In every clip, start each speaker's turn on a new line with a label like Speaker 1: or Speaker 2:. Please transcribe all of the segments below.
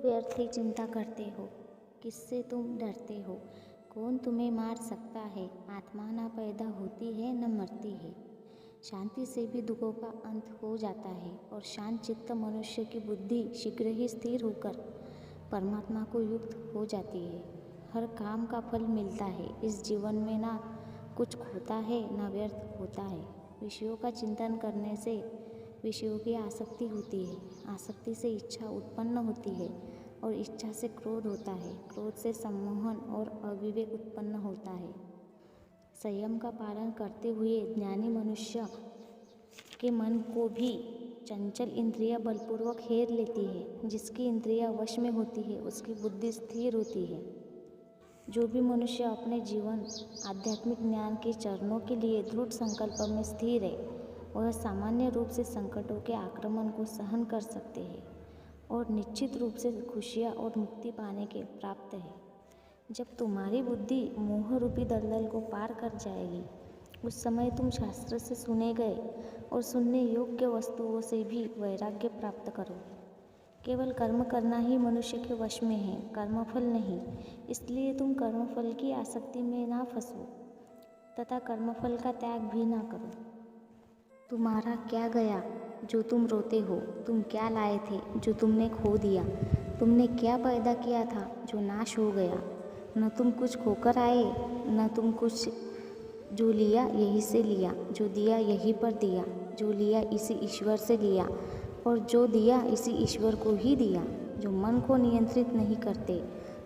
Speaker 1: व्यर्थ ही चिंता करते हो? किससे तुम डरते हो? कौन तुम्हें मार सकता है? आत्मा न पैदा होती है न मरती है। शांति से भी दुखों का अंत हो जाता है और शांत चित्त मनुष्य की बुद्धि शीघ्र ही स्थिर होकर परमात्मा को युक्त हो जाती है। हर काम का फल मिलता है। इस जीवन में ना कुछ खोता है ना व्यर्थ होता है। विषयों का चिंतन करने से विषयों की आसक्ति होती है। आसक्ति से इच्छा उत्पन्न होती है और इच्छा से क्रोध होता है। क्रोध से सम्मोहन और अविवेक उत्पन्न होता है। संयम का पालन करते हुए ज्ञानी मनुष्य के मन को भी चंचल इंद्रिया बलपूर्वक हेर लेती है। जिसकी इंद्रिया वश में होती है उसकी बुद्धि स्थिर होती है। जो भी मनुष्य अपने जीवन आध्यात्मिक ज्ञान के चरणों के लिए दृढ़ संकल्प में स्थिर है वह सामान्य रूप से संकटों के आक्रमण को सहन कर सकते हैं और निश्चित रूप से खुशियाँ और मुक्ति पाने के प्राप्त है। जब तुम्हारी बुद्धि मोह रूपी दलदल को पार कर जाएगी उस समय तुम शास्त्र से सुने गए और सुनने योग्य वस्तुओं से भी वैराग्य प्राप्त करोगे। केवल कर्म करना ही मनुष्य के वश में है, कर्मफल नहीं। इसलिए तुम कर्मफल की आसक्ति में ना फंसो तथा कर्मफल का त्याग भी ना करो। तुम्हारा क्या गया जो तुम रोते हो? तुम क्या लाए थे जो तुमने खो दिया? तुमने क्या पैदा किया था जो नाश हो गया? न तुम कुछ खोकर आए न तुम कुछ। जो लिया यहीं से लिया, जो दिया यहीं पर दिया, जो लिया इसी ईश्वर से लिया और जो दिया इसी ईश्वर को ही दिया। जो मन को नियंत्रित नहीं करते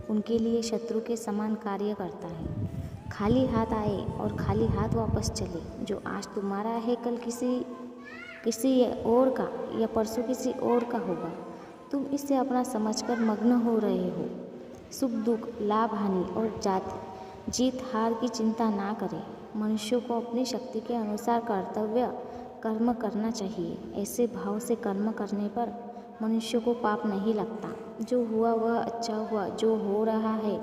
Speaker 1: उनके लिए शत्रु के समान कार्य करता है। खाली हाथ आए और खाली हाथ वापस चले। जो आज तुम्हारा है कल किसी और का या परसों किसी और का होगा। तुम इससे अपना समझकर मग्न हो रहे हो। सुख दुख, लाभ हानि और जीत हार की चिंता ना करें। मनुष्य को अपनी शक्ति के अनुसार कर्तव्य कर्म करना चाहिए। ऐसे भाव से कर्म करने पर मनुष्य को पाप नहीं लगता। जो हुआ वह अच्छा हुआ, जो हो रहा है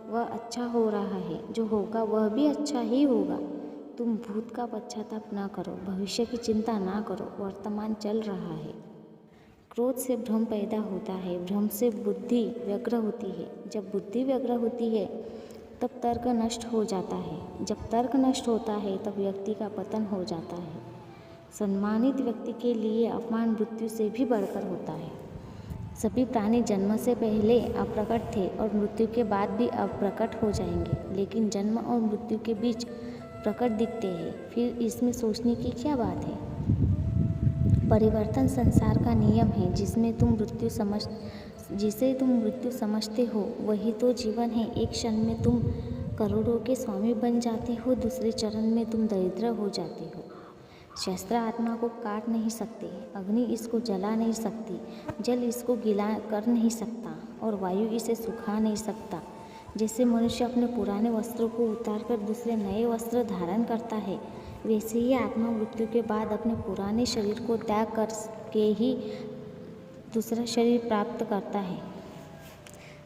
Speaker 1: वह अच्छा हो रहा है, जो होगा वह भी अच्छा ही होगा। तुम भूत का पश्चाताप न करो, भविष्य की चिंता ना करो, वर्तमान चल रहा है। क्रोध से भ्रम पैदा होता है, भ्रम से बुद्धि व्यग्र होती है। जब बुद्धि व्यग्र होती है तब तर्क नष्ट हो जाता है। जब तर्क नष्ट होता है तब व्यक्ति का पतन हो जाता है। सम्मानित व्यक्ति के लिए अपमान मृत्यु से भी बढ़कर होता है। सभी प्राणी जन्म से पहले अप्रकट थे और मृत्यु के बाद भी अप्रकट हो जाएंगे, लेकिन जन्म और मृत्यु के बीच प्रकट दिखते हैं। फिर इसमें सोचने की क्या बात है? परिवर्तन संसार का नियम है। जिसे तुम मृत्यु समझते हो वही तो जीवन है। एक क्षण में तुम करोड़ों के स्वामी बन जाते हो, दूसरे चरण में तुम दरिद्र हो जाते हो। शस्त्र आत्मा को काट नहीं सकते, अग्नि इसको जला नहीं सकती, जल इसको गीला कर नहीं सकता और वायु इसे सुखा नहीं सकता। जैसे मनुष्य अपने पुराने वस्त्रों को उतारकर दूसरे नए वस्त्र धारण करता है, वैसे ही आत्मा मृत्यु के बाद अपने पुराने शरीर को त्याग करके ही दूसरा शरीर प्राप्त करता है।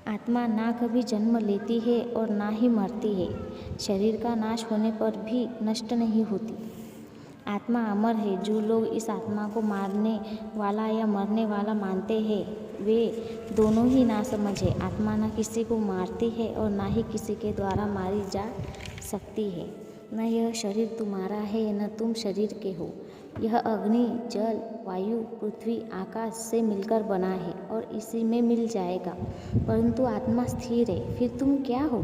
Speaker 1: आत्मा ना कभी जन्म लेती है और ना ही मरती है। शरीर का नाश होने पर भी नष्ट नहीं होती। आत्मा अमर है। जो लोग इस आत्मा को मारने वाला या मरने वाला मानते हैं वे दोनों ही ना समझे। आत्मा ना किसी को मारती है और ना ही किसी के द्वारा मारी जा सकती है। न यह शरीर तुम्हारा है न तुम शरीर के हो। यह अग्नि, जल, वायु, पृथ्वी, आकाश से मिलकर बना है और इसी में मिल जाएगा। परंतु आत्मा स्थिर है। फिर तुम क्या हो?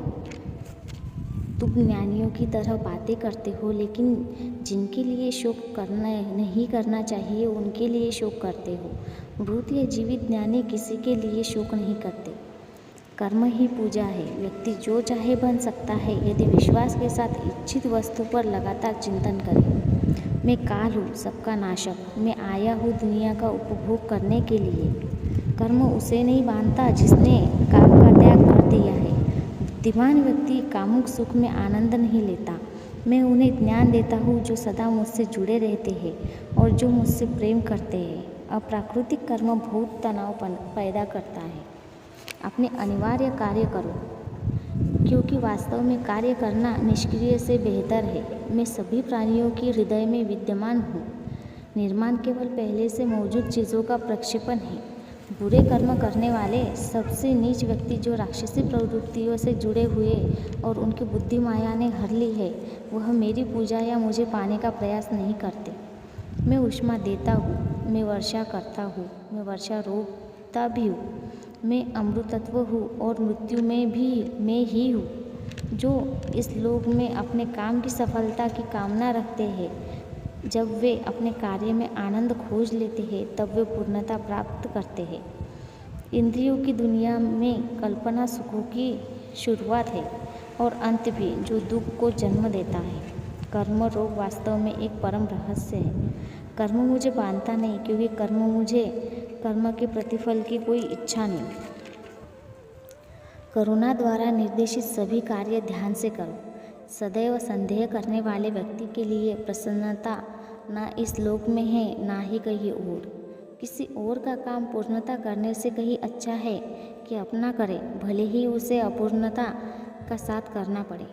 Speaker 1: तुम ज्ञानियों की तरह बातें करते हो, लेकिन जिनके लिए शोक नहीं करना चाहिए उनके लिए शोक करते हो। मृत या जीवित ज्ञानी किसी के लिए शोक नहीं करते। कर्म ही पूजा है। व्यक्ति जो चाहे बन सकता है यदि विश्वास के साथ इच्छित वस्तु पर लगातार चिंतन करे। मैं काल हूँ, सबका नाशक। मैं आया हूँ दुनिया का उपभोग करने के लिए। कर्म उसे नहीं बांधता जिसने काम का त्याग कर दिया है। बुद्धिमान व्यक्ति कामुक सुख में आनंद नहीं लेता। मैं उन्हें ज्ञान देता हूँ जो सदा मुझसे जुड़े रहते हैं और जो मुझसे प्रेम करते हैं। अप्राकृतिक कर्म बहुत तनाव पैदा करता है। अपने अनिवार्य कार्य करो, क्योंकि वास्तव में कार्य करना निष्क्रिय से बेहतर है। मैं सभी प्राणियों के हृदय में विद्यमान हूँ। निर्माण केवल पहले से मौजूद चीज़ों का प्रक्षेपण है। बुरे कर्म करने वाले सबसे नीच व्यक्ति जो राक्षसी प्रवृत्तियों से जुड़े हुए और उनकी बुद्धि माया ने हर ली है, वह मेरी पूजा या मुझे पाने का प्रयास नहीं करते। मैं ऊष्मा देता हूँ, मैं वर्षा करता हूँ, मैं वर्षा रोकता भी हूँ, मैं अमृतत्व हूँ और मृत्यु में भी मैं ही हूँ। जो इस लोक में अपने काम की सफलता की कामना रखते हैं, जब वे अपने कार्य में आनंद खोज लेते हैं तब वे पूर्णता प्राप्त करते हैं। इंद्रियों की दुनिया में कल्पना सुखों की शुरुआत है और अंत भी, जो दुख को जन्म देता है। कर्म रोग वास्तव में एक परम रहस्य है। कर्म मुझे बांधता नहीं, क्योंकि कर्म के प्रतिफल की कोई इच्छा नहीं। करुणा द्वारा निर्देशित सभी कार्य ध्यान से करो। सदैव संदेह करने वाले व्यक्ति के लिए प्रसन्नता ना इस लोक में है, ना ही कहीं और। किसी और का काम पूर्णता करने से कहीं अच्छा है कि अपना करे, भले ही उसे अपूर्णता का साथ करना पड़े।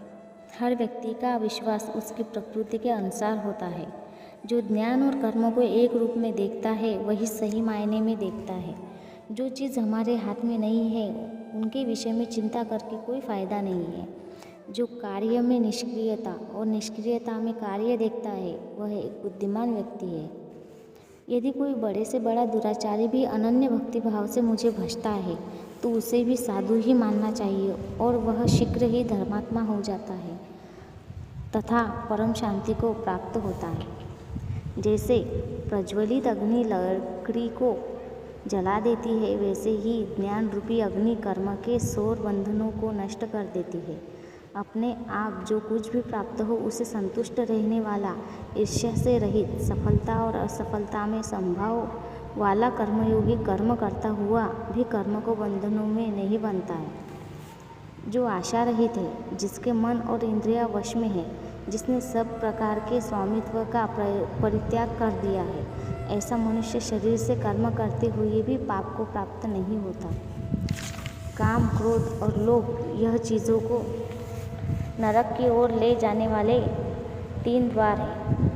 Speaker 1: हर व्यक्ति का विश्वास उसकी प्रकृति के अनुसार होता है। जो ज्ञान और कर्म को एक रूप में देखता है, वही सही मायने में देखता है। जो चीज़ हमारे हाथ में नहीं है, उनके विषय में चिंता करके कोई फायदा नहीं है। जो कार्य में निष्क्रियता और निष्क्रियता में कार्य देखता है, वह एक बुद्धिमान व्यक्ति है। यदि कोई बड़े से बड़ा दुराचारी भी अनन्य भक्ति भाव से मुझे भजता है, तो उसे भी साधु ही मानना चाहिए और वह शीघ्र ही धर्मात्मा हो जाता है तथा परम शांति को प्राप्त होता है। जैसे प्रज्वलित अग्नि लकड़ी को जला देती है, वैसे ही ज्ञान रूपी अग्नि कर्म के सौर बंधनों को नष्ट कर देती है। अपने आप जो कुछ भी प्राप्त हो उसे संतुष्ट रहने वाला, ईर्ष्या से रहित, सफलता और असफलता में संभाव वाला कर्मयोगी कर्म करता हुआ भी कर्म को बंधनों में नहीं बनता है। जो आशा रहित है, जिसके मन और इंद्रियां वश में है, जिसने सब प्रकार के स्वामित्व का परित्याग कर दिया है, ऐसा मनुष्य शरीर से कर्म करते हुए भी पाप को प्राप्त नहीं होता। काम, क्रोध और लोभ यह चीज़ों को नरक की ओर ले जाने वाले 3 द्वार हैं।